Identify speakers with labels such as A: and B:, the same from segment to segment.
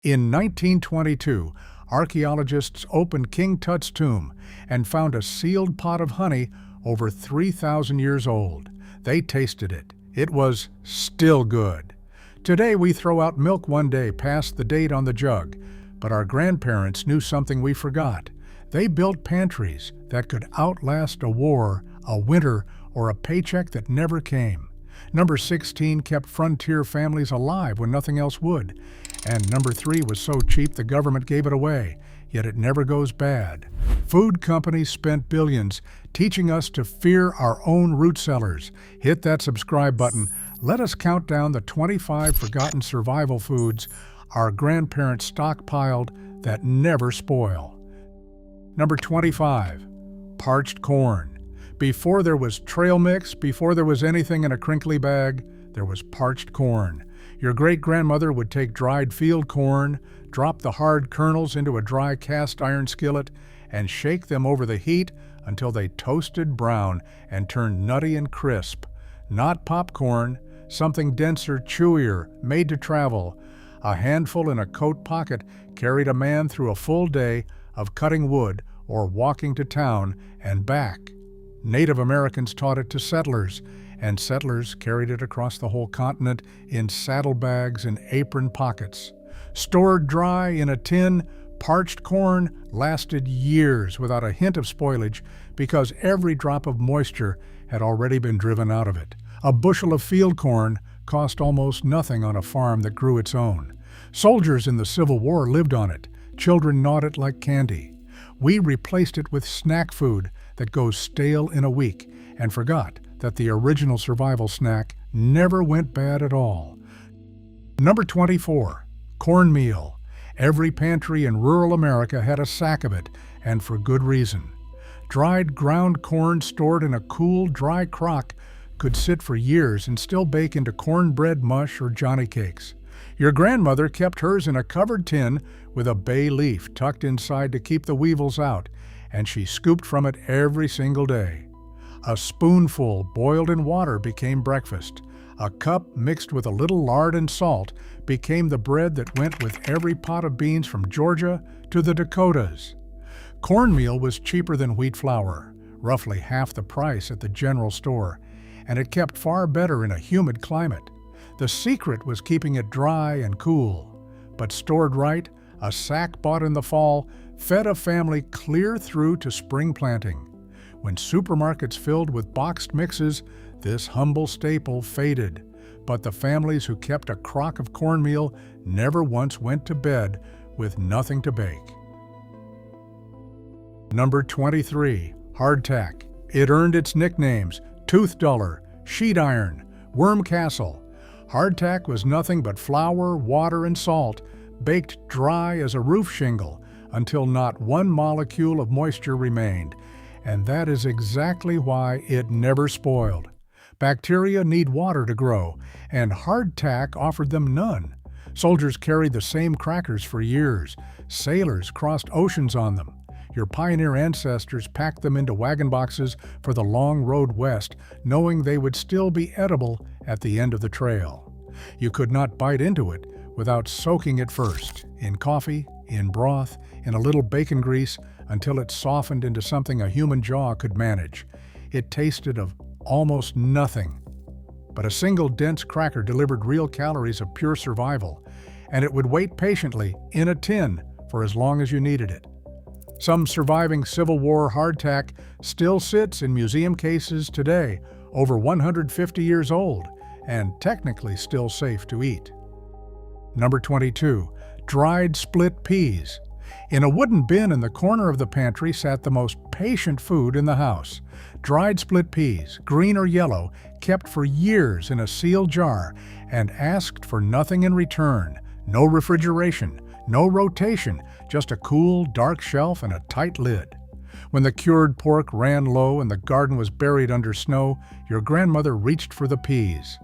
A: In 1922, archaeologists opened King Tut's tomb and found a sealed pot of honey over 3,000 years old. They tasted it. It was still good. Today we throw out milk one day past the date on the jug, but our grandparents knew something we forgot. They built pantries that could outlast a war, a winter, or a paycheck that never came. Number 16 kept frontier families alive when nothing else would. And number 3 was so cheap the government gave it away, yet it never goes bad. Food companies spent billions teaching us to fear our own root cellars. Hit that subscribe button. Let us count down the 25 forgotten survival foods our grandparents stockpiled that never spoil. Number 25, parched corn. Before there was trail mix, before there was anything in a crinkly bag, there was parched corn. Your great-grandmother would take dried field corn, drop the hard kernels into a dry cast iron skillet, and shake them over the heat until they toasted brown and turned nutty and crisp. Not popcorn, something denser, chewier, made to travel. A handful in a coat pocket carried a man through a full day of cutting wood or walking to town and back. Native Americans taught it to settlers, and settlers carried it across the whole continent in saddlebags and apron pockets. Stored dry in a tin, parched corn lasted years without a hint of spoilage because every drop of moisture had already been driven out of it. A bushel of field corn cost almost nothing on a farm that grew its own. Soldiers in the Civil War lived on it. Children gnawed it like candy. We replaced it with snack food that goes stale in a week and forgot that the original survival snack never went bad at all. Number 24, cornmeal. Every pantry in rural America had a sack of it, and for good reason. Dried ground corn stored in a cool, dry crock could sit for years and still bake into cornbread mush or Johnny cakes. Your grandmother kept hers in a covered tin with a bay leaf tucked inside to keep the weevils out, and she scooped from it every single day. A spoonful boiled in water became breakfast. A cup mixed with a little lard and salt became the bread that went with every pot of beans from Georgia to the Dakotas. Cornmeal was cheaper than wheat flour, roughly half the price at the general store, and it kept far better in a humid climate. The secret was keeping it dry and cool. But stored right, a sack bought in the fall fed a family clear through to spring planting. When supermarkets filled with boxed mixes, this humble staple faded. But the families who kept a crock of cornmeal never once went to bed with nothing to bake. Number 23, hardtack. It earned its nicknames: tooth duller, sheet iron, worm castle. Hardtack was nothing but flour, water, and salt, baked dry as a roof shingle until not one molecule of moisture remained. And that is exactly why it never spoiled. Bacteria need water to grow, and hardtack offered them none. Soldiers carried the same crackers for years. Sailors crossed oceans on them. Your pioneer ancestors packed them into wagon boxes for the long road west, knowing they would still be edible at the end of the trail. You could not bite into it without soaking it first, in coffee, in broth, in a little bacon grease, until it softened into something a human jaw could manage. It tasted of almost nothing. But a single dense cracker delivered real calories of pure survival, and it would wait patiently in a tin for as long as you needed it. Some surviving Civil War hardtack still sits in museum cases today, over 150 years old, and technically still safe to eat. Number 22, dried split peas. In a wooden bin in the corner of the pantry sat the most patient food in the house. Dried split peas, green or yellow, kept for years in a sealed jar and asked for nothing in return. No refrigeration, no rotation, just a cool, dark shelf and a tight lid. When the cured pork ran low and the garden was buried under snow, your grandmother reached for the peas.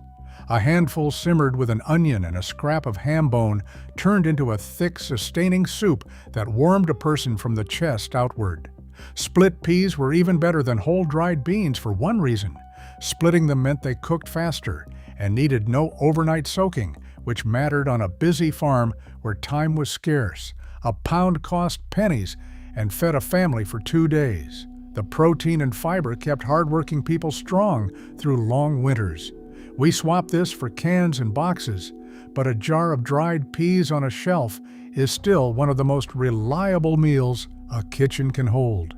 A: A handful simmered with an onion and a scrap of ham bone turned into a thick, sustaining soup that warmed a person from the chest outward. Split peas were even better than whole dried beans for one reason. Splitting them meant they cooked faster and needed no overnight soaking, which mattered on a busy farm where time was scarce. A pound cost pennies and fed a family for 2 days. The protein and fiber kept hardworking people strong through long winters. We swap this for cans and boxes, but a jar of dried peas on a shelf is still one of the most reliable meals a kitchen can hold.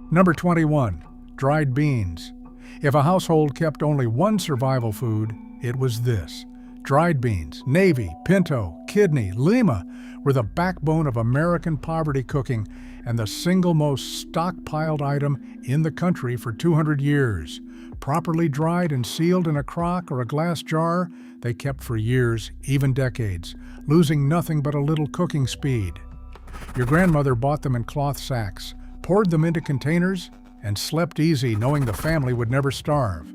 A: Number 21. Dried beans. If a household kept only one survival food, it was this. Dried beans, navy, pinto, kidney, lima were the backbone of American poverty cooking and the single most stockpiled item in the country for 200 years. Properly dried and sealed in a crock or a glass jar, they kept for years, even decades, losing nothing but a little cooking speed. Your grandmother bought them in cloth sacks, poured them into containers, and slept easy knowing the family would never starve.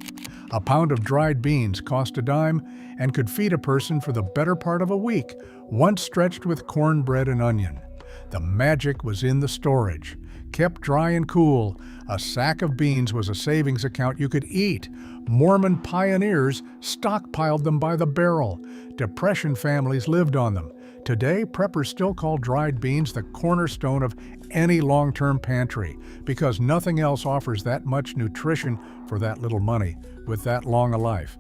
A: A pound of dried beans cost a dime and could feed a person for the better part of a week, once stretched with cornbread and onion. The magic was in the storage. Kept dry and cool, a sack of beans was a savings account you could eat. Mormon pioneers stockpiled them by the barrel. Depression families lived on them. Today, preppers still call dried beans the cornerstone of any long-term pantry because nothing else offers that much nutrition for that little money with that long a life.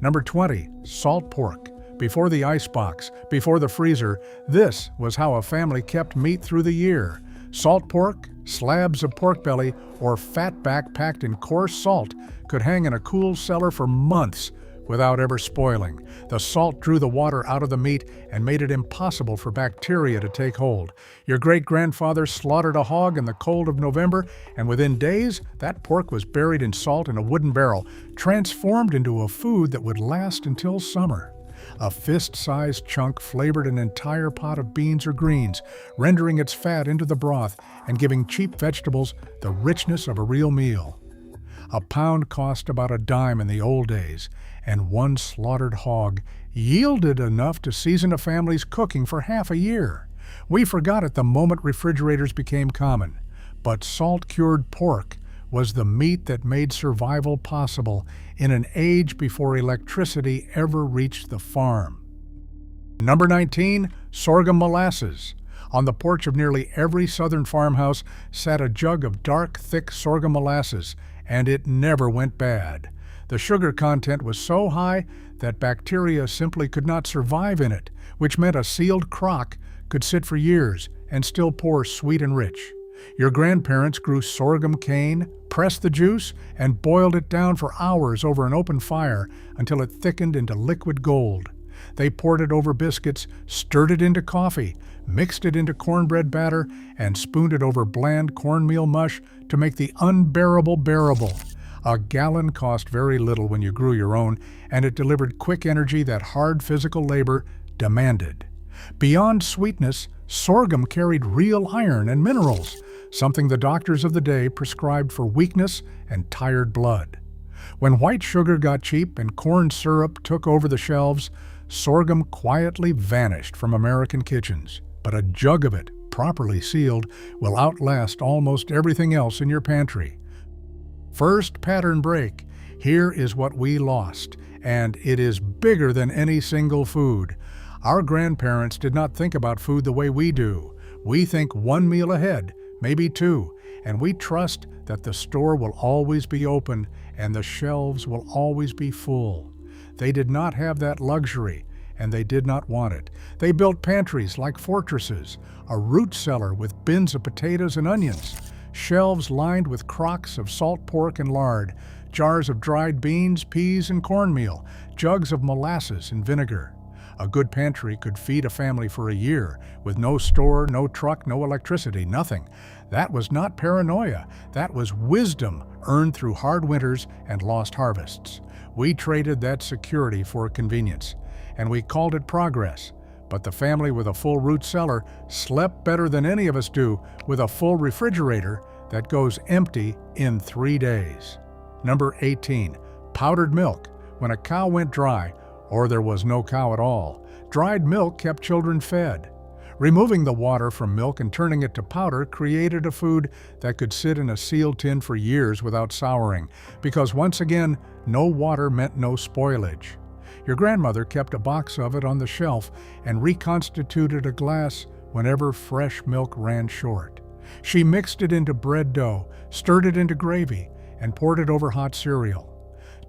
A: Number 20, salt pork. Before the icebox, before the freezer, this was how a family kept meat through the year. Salt pork, slabs of pork belly, or fatback packed in coarse salt could hang in a cool cellar for months without ever spoiling. The salt drew the water out of the meat and made it impossible for bacteria to take hold. Your great-grandfather slaughtered a hog in the cold of November, and within days, that pork was buried in salt in a wooden barrel, transformed into a food that would last until summer. A fist-sized chunk flavored an entire pot of beans or greens, rendering its fat into the broth and giving cheap vegetables the richness of a real meal. A pound cost about a dime in the old days, and one slaughtered hog yielded enough to season a family's cooking for half a year. We forgot it the moment refrigerators became common, but salt-cured pork was the meat that made survival possible in an age before electricity ever reached the farm. Number 19, sorghum molasses. On the porch of nearly every southern farmhouse sat a jug of dark, thick sorghum molasses, and it never went bad. The sugar content was so high that bacteria simply could not survive in it, which meant a sealed crock could sit for years and still pour sweet and rich. Your grandparents grew sorghum cane, pressed the juice, and boiled it down for hours over an open fire until it thickened into liquid gold. They poured it over biscuits, stirred it into coffee, mixed it into cornbread batter, and spooned it over bland cornmeal mush to make the unbearable bearable. A gallon cost very little when you grew your own, and it delivered quick energy that hard physical labor demanded. Beyond sweetness, sorghum carried real iron and minerals, something the doctors of the day prescribed for weakness and tired blood. When white sugar got cheap and corn syrup took over the shelves, sorghum quietly vanished from American kitchens. But a jug of it, properly sealed, will outlast almost everything else in your pantry. First pattern break. Here is what we lost, and it is bigger than any single food. Our grandparents did not think about food the way we do. We think one meal ahead, maybe two, and we trust that the store will always be open and the shelves will always be full. They did not have that luxury, and they did not want it. They built pantries like fortresses, a root cellar with bins of potatoes and onions, shelves lined with crocks of salt pork and lard, jars of dried beans, peas, and cornmeal, jugs of molasses and vinegar. A good pantry could feed a family for a year, with no store, no truck, no electricity, nothing. That was not paranoia. That was wisdom earned through hard winters and lost harvests. We traded that security for convenience, and we called it progress. But the family with a full root cellar slept better than any of us do with a full refrigerator that goes empty in 3 days. Number 18, powdered milk. When a cow went dry, or there was no cow at all, dried milk kept children fed. Removing the water from milk and turning it to powder created a food that could sit in a sealed tin for years without souring, because once again, no water meant no spoilage. Your grandmother kept a box of it on the shelf and reconstituted a glass whenever fresh milk ran short. She mixed it into bread dough, stirred it into gravy, and poured it over hot cereal.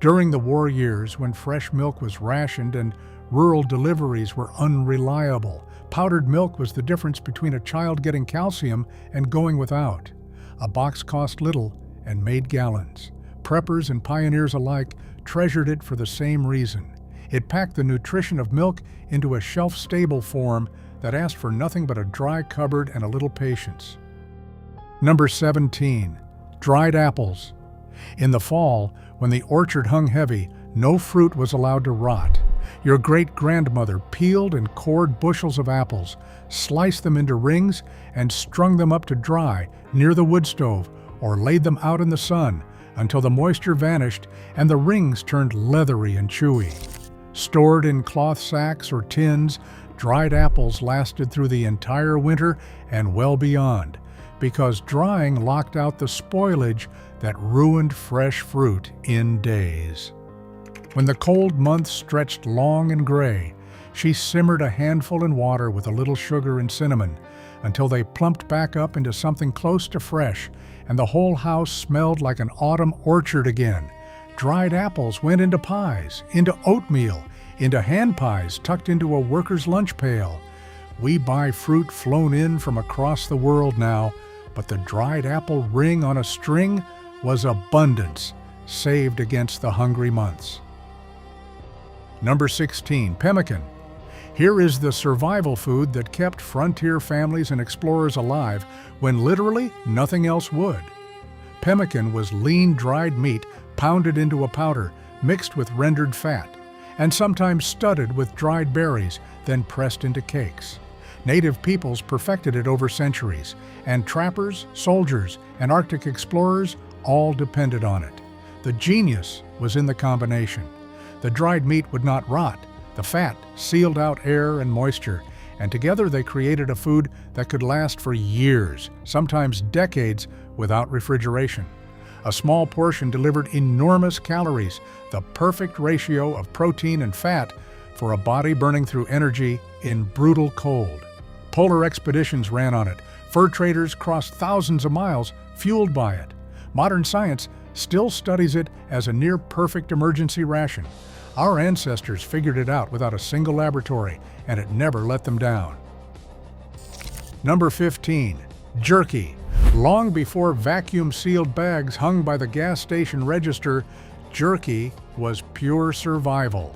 A: During the war years, when fresh milk was rationed and rural deliveries were unreliable, powdered milk was the difference between a child getting calcium and going without. A box cost little and made gallons. Preppers and pioneers alike treasured it for the same reason. It packed the nutrition of milk into a shelf-stable form that asked for nothing but a dry cupboard and a little patience. Number 17. Dried apples. In the fall, when the orchard hung heavy, no fruit was allowed to rot. Your great-grandmother peeled and cored bushels of apples, sliced them into rings, and strung them up to dry near the wood stove or laid them out in the sun until the moisture vanished and the rings turned leathery and chewy. Stored in cloth sacks or tins, dried apples lasted through the entire winter and well beyond, because drying locked out the spoilage that ruined fresh fruit in days. When the cold months stretched long and gray, she simmered a handful in water with a little sugar and cinnamon until they plumped back up into something close to fresh, and the whole house smelled like an autumn orchard again. Dried apples went into pies, into oatmeal, into hand pies tucked into a worker's lunch pail. We buy fruit flown in from across the world now, but the dried apple ring on a string was abundance, saved against the hungry months. Number 16. Pemmican. Here is the survival food that kept frontier families and explorers alive when literally nothing else would. Pemmican was lean dried meat pounded into a powder, mixed with rendered fat, and sometimes studded with dried berries, then pressed into cakes. Native peoples perfected it over centuries, and trappers, soldiers, and Arctic explorers all depended on it. The genius was in the combination. The dried meat would not rot. The fat sealed out air and moisture, and together they created a food that could last for years, sometimes decades, without refrigeration. A small portion delivered enormous calories, the perfect ratio of protein and fat for a body burning through energy in brutal cold. Polar expeditions ran on it. Fur traders crossed thousands of miles fueled by it. Modern science still studies it as a near-perfect emergency ration. Our ancestors figured it out without a single laboratory, and it never let them down. Number 15. Jerky. Long before vacuum-sealed bags hung by the gas station register, jerky was pure survival.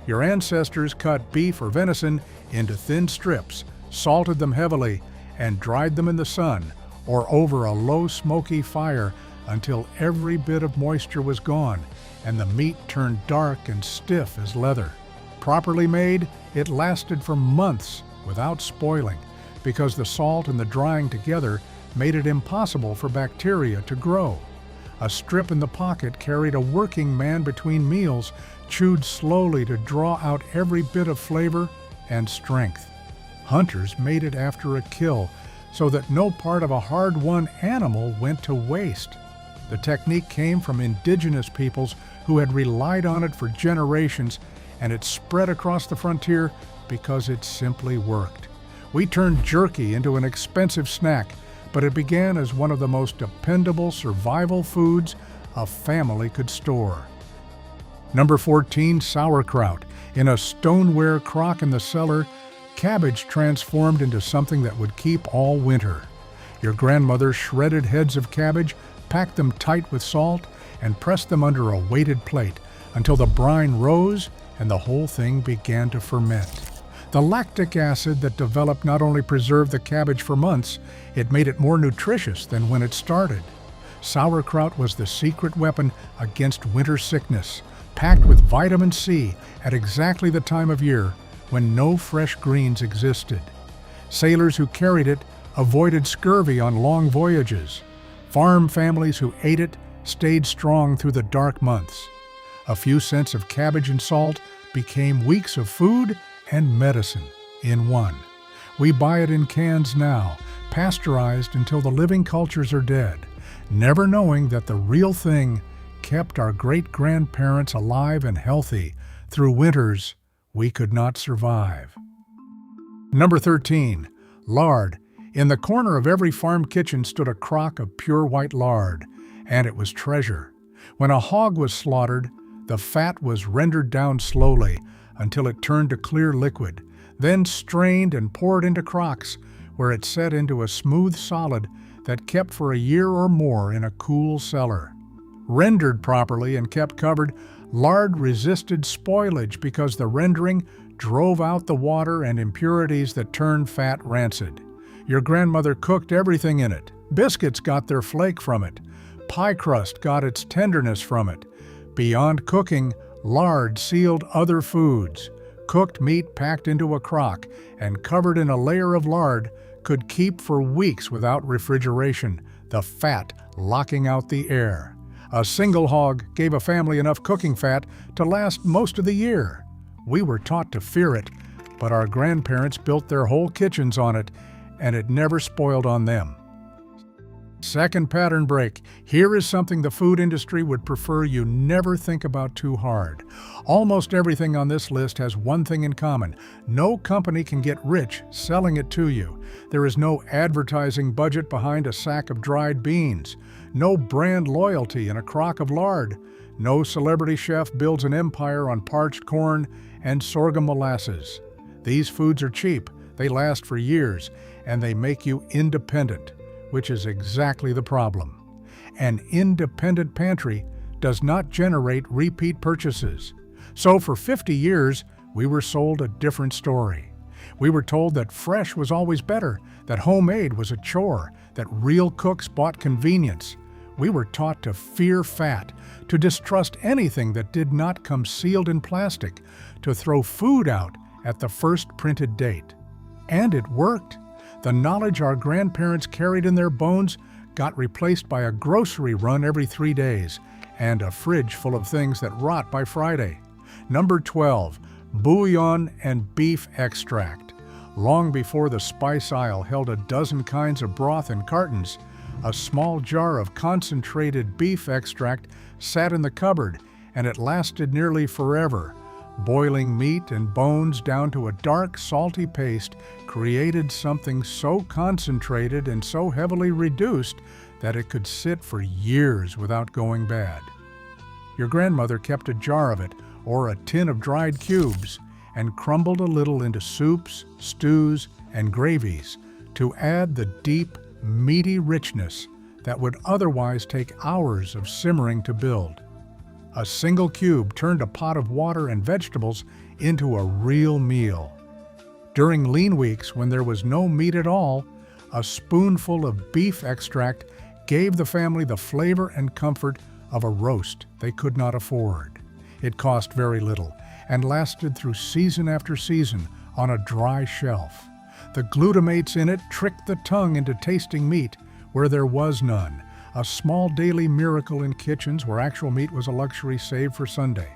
A: Your ancestors cut beef or venison into thin strips, salted them heavily, and dried them in the sun or over a low smoky fire until every bit of moisture was gone and the meat turned dark and stiff as leather. Properly made, it lasted for months without spoiling because the salt and the drying together made it impossible for bacteria to grow. A strip in the pocket carried a working man between meals, chewed slowly to draw out every bit of flavor and strength. Hunters made it after a kill so that no part of a hard-won animal went to waste. The technique came from indigenous peoples who had relied on it for generations, and it spread across the frontier because it simply worked. We turned jerky into an expensive snack, but it began as one of the most dependable survival foods a family could store. Number 14. Sauerkraut. In a stoneware crock in the cellar, cabbage transformed into something that would keep all winter. Your grandmother shredded heads of cabbage, packed them tight with salt, and pressed them under a weighted plate until the brine rose and the whole thing began to ferment. The lactic acid that developed not only preserved the cabbage for months, it made it more nutritious than when it started. Sauerkraut was the secret weapon against winter sickness, packed with vitamin C at exactly the time of year when no fresh greens existed. Sailors who carried it avoided scurvy on long voyages. Farm families who ate it stayed strong through the dark months. A few cents of cabbage and salt became weeks of food and medicine in one. We buy it in cans now, pasteurized until the living cultures are dead, never knowing that the real thing kept our great-grandparents alive and healthy Through winters we could not survive. Number 13. Lard. In the corner of every farm kitchen stood a crock of pure white lard, and it was treasure. When a hog was slaughtered, the fat was rendered down slowly until it turned to clear liquid, then strained and poured into crocks, where it set into a smooth solid that kept for a year or more in a cool cellar. Rendered properly and kept covered, lard resisted spoilage because the rendering drove out the water and impurities that turned fat rancid. Your grandmother cooked everything in it. Biscuits got their flake from it. Pie crust got its tenderness from it. Beyond cooking, lard sealed other foods. Cooked meat packed into a crock and covered in a layer of lard could keep for weeks without refrigeration, the fat locking out the air. A single hog gave a family enough cooking fat to last most of the year. We were taught to fear it, but our grandparents built their whole kitchens on it, and it never spoiled on them. Second pattern break. Here is something the food industry would prefer you never think about too hard. Almost everything on this list has one thing in common. No company can get rich selling it to you. There is no advertising budget behind a sack of dried beans. No brand loyalty in a crock of lard. No celebrity chef builds an empire on parched corn and sorghum molasses. These foods are cheap, they last for years, and they make you independent, which is exactly the problem. An independent pantry does not generate repeat purchases. So for 50 years, we were sold a different story. We were told that fresh was always better, that homemade was a chore, that real cooks bought convenience. We were taught to fear fat, to distrust anything that did not come sealed in plastic, to throw food out at the first printed date. And it worked. The knowledge our grandparents carried in their bones got replaced by a grocery run every 3 days and a fridge full of things that rot by Friday. Number 12, bouillon and beef extract. Long before the spice aisle held a dozen kinds of broth in cartons, a small jar of concentrated beef extract sat in the cupboard, and it lasted nearly forever. Boiling meat and bones down to a dark, salty paste created something so concentrated and so heavily reduced that it could sit for years without going bad. Your grandmother kept a jar of it, or a tin of dried cubes, and crumbled a little into soups, stews, and gravies to add the deep, meaty richness that would otherwise take hours of simmering to build. A single cube turned a pot of water and vegetables into a real meal. During lean weeks, when there was no meat at all, a spoonful of beef extract gave the family the flavor and comfort of a roast they could not afford. It cost very little and lasted through season after season on a dry shelf. The glutamates in it tricked the tongue into tasting meat where there was none, a small daily miracle in kitchens where actual meat was a luxury saved for Sunday.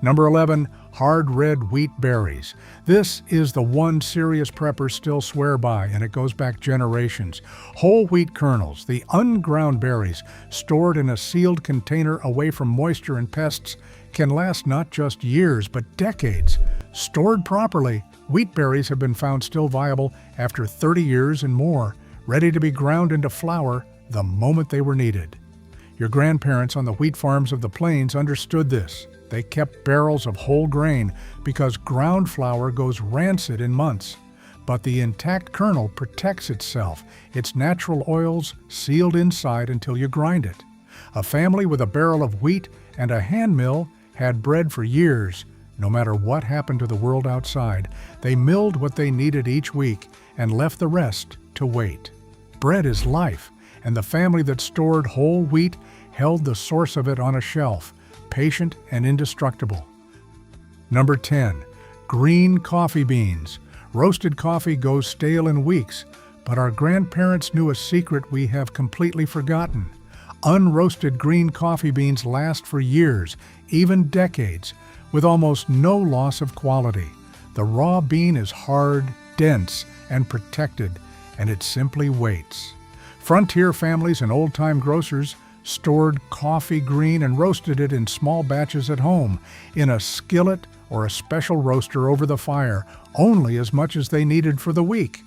A: Number 11, hard red wheat berries. This is the one serious preppers still swear by, and it goes back generations. Whole wheat kernels, the unground berries, stored in a sealed container away from moisture and pests, can last not just years, but decades. Stored properly, wheat berries have been found still viable after 30 years and more, ready to be ground into flour the moment they were needed. Your grandparents on the wheat farms of the plains understood this. They kept barrels of whole grain because ground flour goes rancid in months. But the intact kernel protects itself, its natural oils sealed inside until you grind it. A family with a barrel of wheat and a hand mill had bread for years. No matter what happened to the world outside, they milled what they needed each week and left the rest to wait. Bread is life, and the family that stored whole wheat held the source of it on a shelf, patient and indestructible. Number 10, green coffee beans. Roasted coffee goes stale in weeks, but our grandparents knew a secret we have completely forgotten. Unroasted green coffee beans last for years, even decades, with almost no loss of quality. The raw bean is hard, dense, and protected, and it simply waits. Frontier families and old-time grocers stored coffee green and roasted it in small batches at home, in a skillet or a special roaster over the fire, only as much as they needed for the week.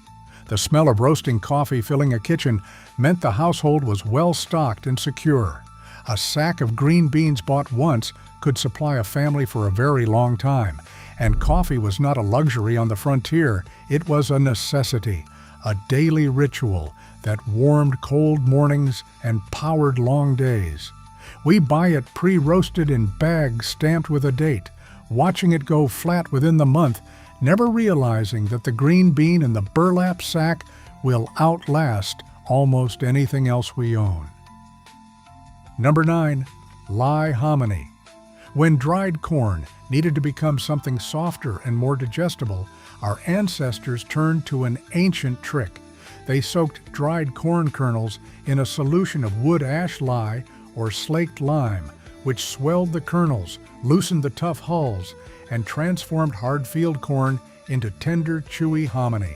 A: The smell of roasting coffee filling a kitchen meant the household was well stocked and secure. A sack of green beans bought once could supply a family for a very long time, and coffee was not a luxury on the frontier, it was a necessity, a daily ritual that warmed cold mornings and powered long days. We buy it pre-roasted in bags stamped with a date, watching it go flat within the month, never realizing that the green bean in the burlap sack will outlast almost anything else we own. Number 9. Lye hominy. When dried corn needed to become something softer and more digestible, our ancestors turned to an ancient trick. They soaked dried corn kernels in a solution of wood ash lye or slaked lime, which swelled the kernels, loosened the tough hulls, and transformed hard field corn into tender, chewy hominy.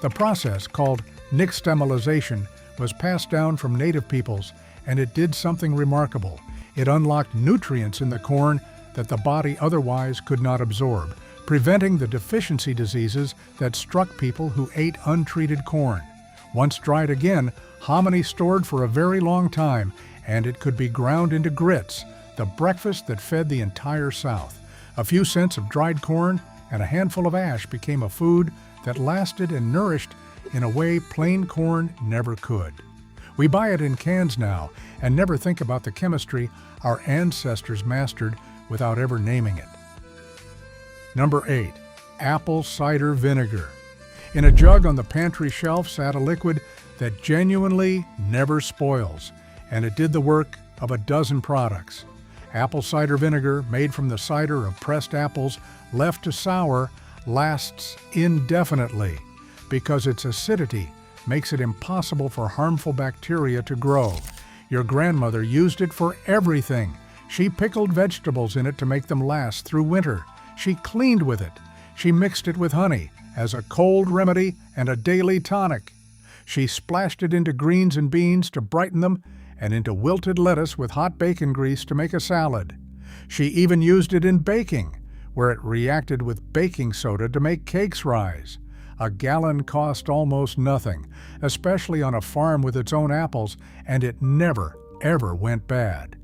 A: The process, called nixtamalization, was passed down from native peoples, and it did something remarkable. It unlocked nutrients in the corn that the body otherwise could not absorb, preventing the deficiency diseases that struck people who ate untreated corn. Once dried again, hominy stored for a very long time, and it could be ground into grits, the breakfast that fed the entire South. A few cents of dried corn and a handful of ash became a food that lasted and nourished in a way plain corn never could. We buy it in cans now and never think about the chemistry our ancestors mastered without ever naming it. Number 8. Apple cider vinegar. In a jug on the pantry shelf sat a liquid that genuinely never spoils, and it did the work of a dozen products. Apple cider vinegar, made from the cider of pressed apples left to sour, lasts indefinitely because its acidity makes it impossible for harmful bacteria to grow. Your grandmother used it for everything. She pickled vegetables in it to make them last through winter. She cleaned with it. She mixed it with honey as a cold remedy and a daily tonic. She splashed it into greens and beans to brighten them, and into wilted lettuce with hot bacon grease to make a salad. She even used it in baking, where it reacted with baking soda to make cakes rise. A gallon cost almost nothing, especially on a farm with its own apples, and it never, ever went bad.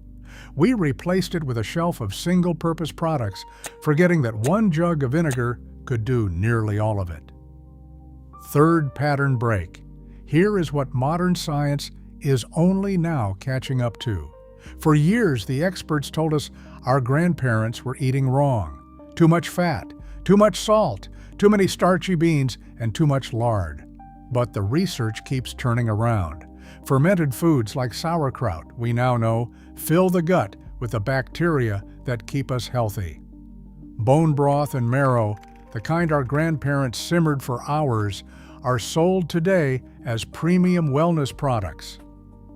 A: We replaced it with a shelf of single-purpose products, forgetting that one jug of vinegar could do nearly all of it. Third pattern break. Here is what modern science is only now catching up to. For years, the experts told us our grandparents were eating wrong. Too much fat, too much salt, too many starchy beans, and too much lard. But the research keeps turning around. Fermented foods like sauerkraut, we now know, fill the gut with the bacteria that keep us healthy. Bone broth and marrow, the kind our grandparents simmered for hours, are sold today as premium wellness products.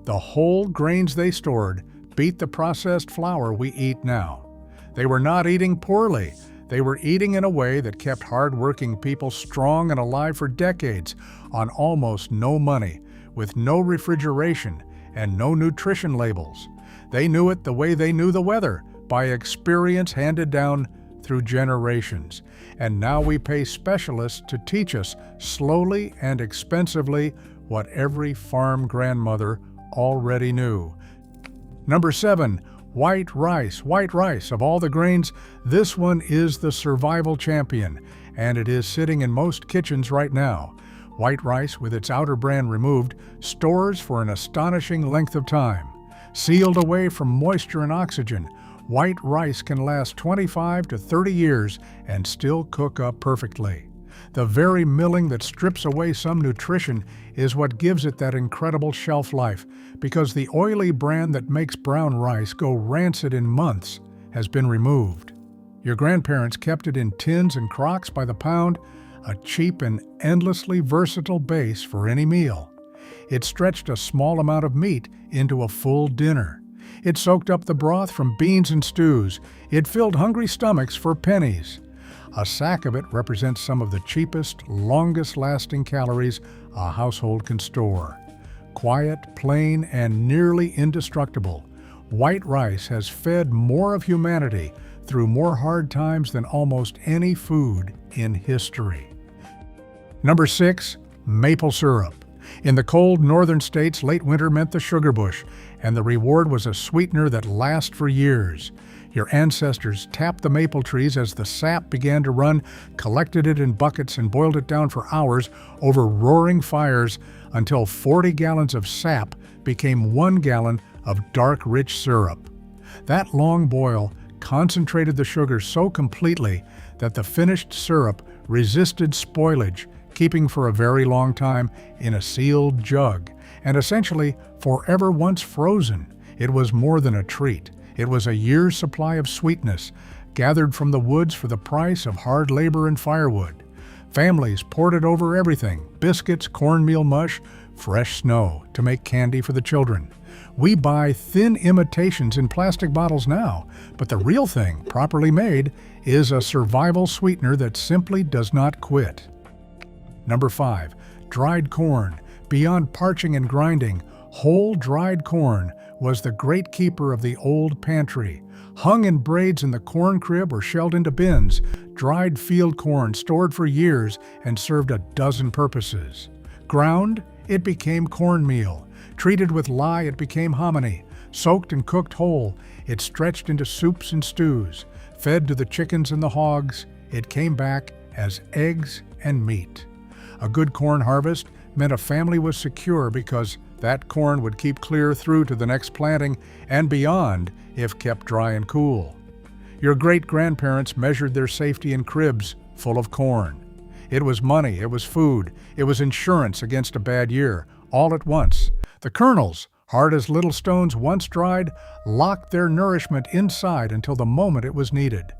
A: The whole grains they stored beat the processed flour we eat now. They were not eating poorly. They were eating in a way that kept hard-working people strong and alive for decades on almost no money, with no refrigeration and no nutrition labels. They knew it the way they knew the weather, by experience handed down through generations. And now we pay specialists to teach us slowly and expensively what every farm grandmother already knew. Number 7, white rice. White rice, of all the grains, this one is the survival champion, and it is sitting in most kitchens right now. White rice, with its outer bran removed, stores for an astonishing length of time. Sealed away from moisture and oxygen, white rice can last 25 to 30 years and still cook up perfectly. The very milling that strips away some nutrition is what gives it that incredible shelf life, because the oily bran that makes brown rice go rancid in months has been removed. Your grandparents kept it in tins and crocks by the pound, a cheap and endlessly versatile base for any meal. It stretched a small amount of meat into a full dinner. It soaked up the broth from beans and stews. It filled hungry stomachs for pennies. A sack of it represents some of the cheapest, longest-lasting calories a household can store. Quiet, plain, and nearly indestructible, white rice has fed more of humanity through more hard times than almost any food in history. Number 6, maple syrup. In the cold northern states, late winter meant the sugar bush, and the reward was a sweetener that lasts for years. Your ancestors tapped the maple trees as the sap began to run, collected it in buckets, and boiled it down for hours over roaring fires until 40 gallons of sap became 1 gallon of dark, rich syrup. That long boil concentrated the sugar so completely that the finished syrup resisted spoilage, keeping for a very long time in a sealed jug, and essentially forever once frozen. It was more than a treat. It was a year's supply of sweetness, gathered from the woods for the price of hard labor and firewood. Families poured it over everything: biscuits, cornmeal mush, fresh snow to make candy for the children. We buy thin imitations in plastic bottles now, but the real thing, properly made, is a survival sweetener that simply does not quit. Number 5, dried corn. Beyond parching and grinding, whole dried corn was the great keeper of the old pantry. Hung in braids in the corn crib or shelled into bins, dried field corn stored for years and served a dozen purposes. Ground, it became cornmeal. Treated with lye, it became hominy. Soaked and cooked whole, it stretched into soups and stews. Fed to the chickens and the hogs, it came back as eggs and meat. A good corn harvest meant a family was secure because that corn would keep clear through to the next planting and beyond if kept dry and cool. Your great-grandparents measured their safety in cribs full of corn. It was money, it was food, it was insurance against a bad year, all at once. The kernels, hard as little stones once dried, locked their nourishment inside until the moment it was needed.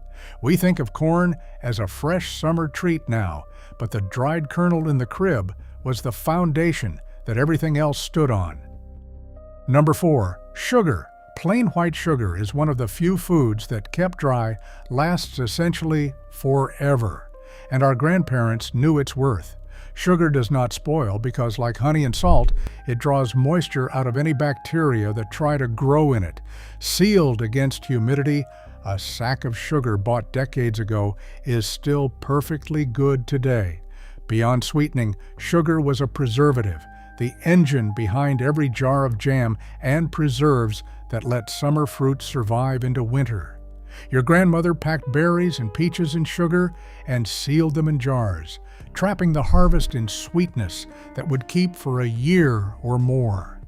A: We think of corn as a fresh summer treat now, but the dried kernel in the crib was the foundation that everything else stood on. Number 4, sugar. Plain white sugar is one of the few foods that, kept dry, lasts essentially forever, and our grandparents knew its worth. Sugar does not spoil because, like honey and salt, it draws moisture out of any bacteria that try to grow in it. Sealed against humidity, a sack of sugar bought decades ago is still perfectly good today. Beyond sweetening, sugar was a preservative, the engine behind every jar of jam and preserves that let summer fruits survive into winter. Your grandmother packed berries and peaches in sugar and sealed them in jars, trapping the harvest in sweetness that would keep for a year or more.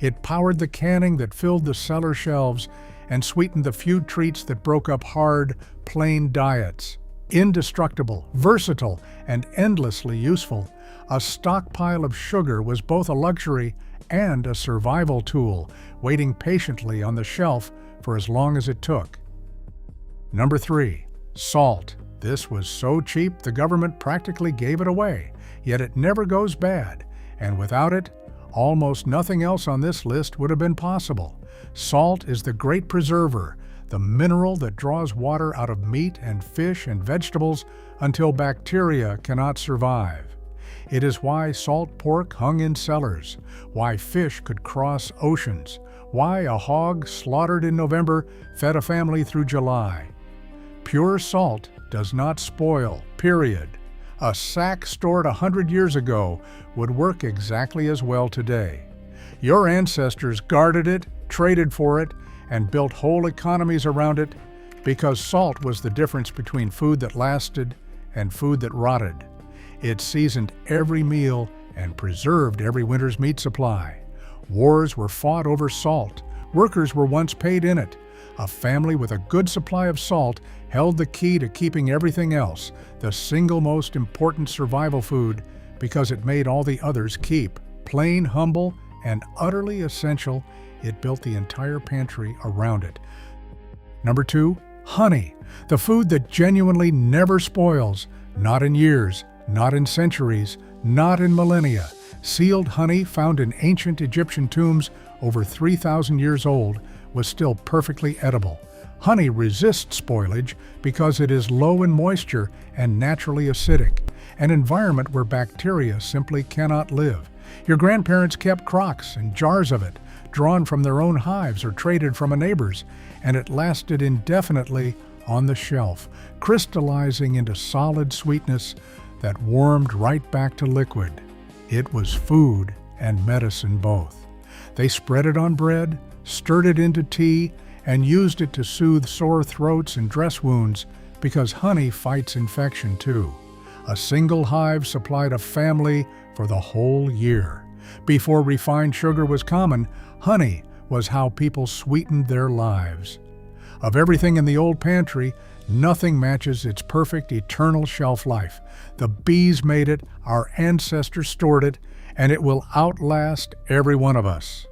A: It powered the canning that filled the cellar shelves and sweetened the few treats that broke up hard, plain diets. Indestructible, versatile, and endlessly useful, a stockpile of sugar was both a luxury and a survival tool, waiting patiently on the shelf for as long as it took. Number 3, salt. This was so cheap the government practically gave it away, yet it never goes bad, and without it, almost nothing else on this list would have been possible. Salt is the great preserver, the mineral that draws water out of meat and fish and vegetables until bacteria cannot survive. It is why salt pork hung in cellars, why fish could cross oceans, why a hog slaughtered in November fed a family through July. Pure salt does not spoil, period. A sack stored 100 years ago would work exactly as well today. Your ancestors guarded it, traded for it, and built whole economies around it because salt was the difference between food that lasted and food that rotted. It seasoned every meal and preserved every winter's meat supply. Wars were fought over salt. Workers were once paid in it. A family with a good supply of salt held the key to keeping everything else, the single most important survival food, because it made all the others keep. Plain, humble, and utterly essential, it built the entire pantry around it. Number 2, honey, the food that genuinely never spoils, not in years, not in centuries, not in millennia. Sealed honey found in ancient Egyptian tombs over 3,000 years old was still perfectly edible. Honey resists spoilage because it is low in moisture and naturally acidic. an environment where bacteria simply cannot live. Your grandparents kept crocks and jars of it, drawn from their own hives or traded from a neighbor's, and it lasted indefinitely on the shelf, crystallizing into solid sweetness that warmed right back to liquid. It was food and medicine both. They spread it on bread, stirred it into tea, and used it to soothe sore throats and dress wounds, because honey fights infection too. A single hive supplied a family for the whole year. Before refined sugar was common, honey was how people sweetened their lives. Of everything in the old pantry, nothing matches its perfect eternal shelf life. The bees made it, our ancestors stored it, and it will outlast every one of us.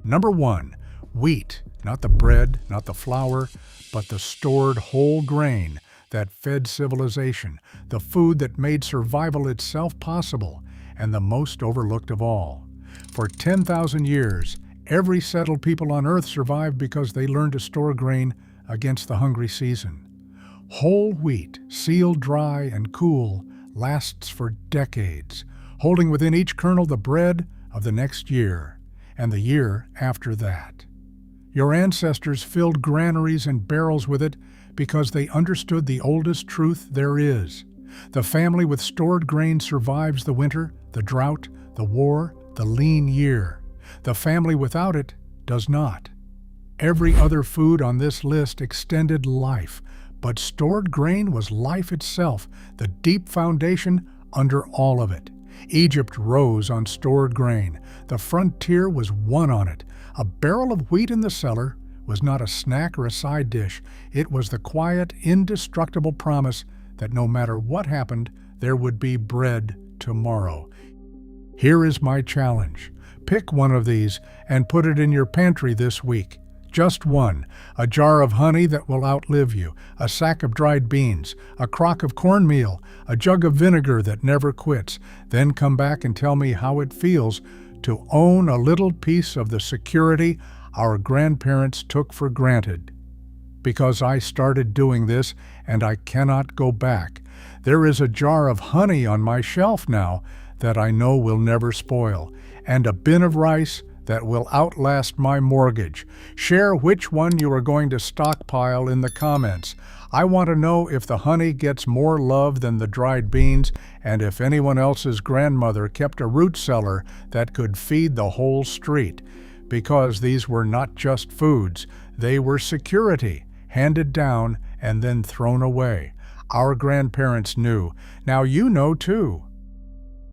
A: Number 1, wheat, not the bread, not the flour, but the stored whole grain that fed civilization, the food that made survival itself possible, and the most overlooked of all. For 10,000 years, every settled people on Earth survived because they learned to store grain against the hungry season. Whole wheat, sealed dry and cool, lasts for decades, holding within each kernel the bread of the next year, and the year after that. Your ancestors filled granaries and barrels with it because they understood the oldest truth there is. The family with stored grain survives the winter, the drought, the war, the lean year. The family without it does not. Every other food on this list extended life, but stored grain was life itself, the deep foundation under all of it. Egypt rose on stored grain. The frontier was won on it. A barrel of wheat in the cellar was not a snack or a side dish. It was the quiet, indestructible promise that no matter what happened, there would be bread tomorrow. Here is my challenge. Pick one of these and put it in your pantry this week. Just one. A jar of honey that will outlive you, a sack of dried beans, a crock of cornmeal, a jug of vinegar that never quits. Then come back and tell me how it feels to own a little piece of the security our grandparents took for granted. Because I started doing this and I cannot go back. There is a jar of honey on my shelf now that I know will never spoil, and a bin of rice that will outlast my mortgage. Share which one you are going to stockpile in the comments. I want to know if the honey gets more love than the dried beans, and if anyone else's grandmother kept a root cellar that could feed the whole street. Because these were not just foods, they were security, handed down and then thrown away. Our grandparents knew. Now you know too.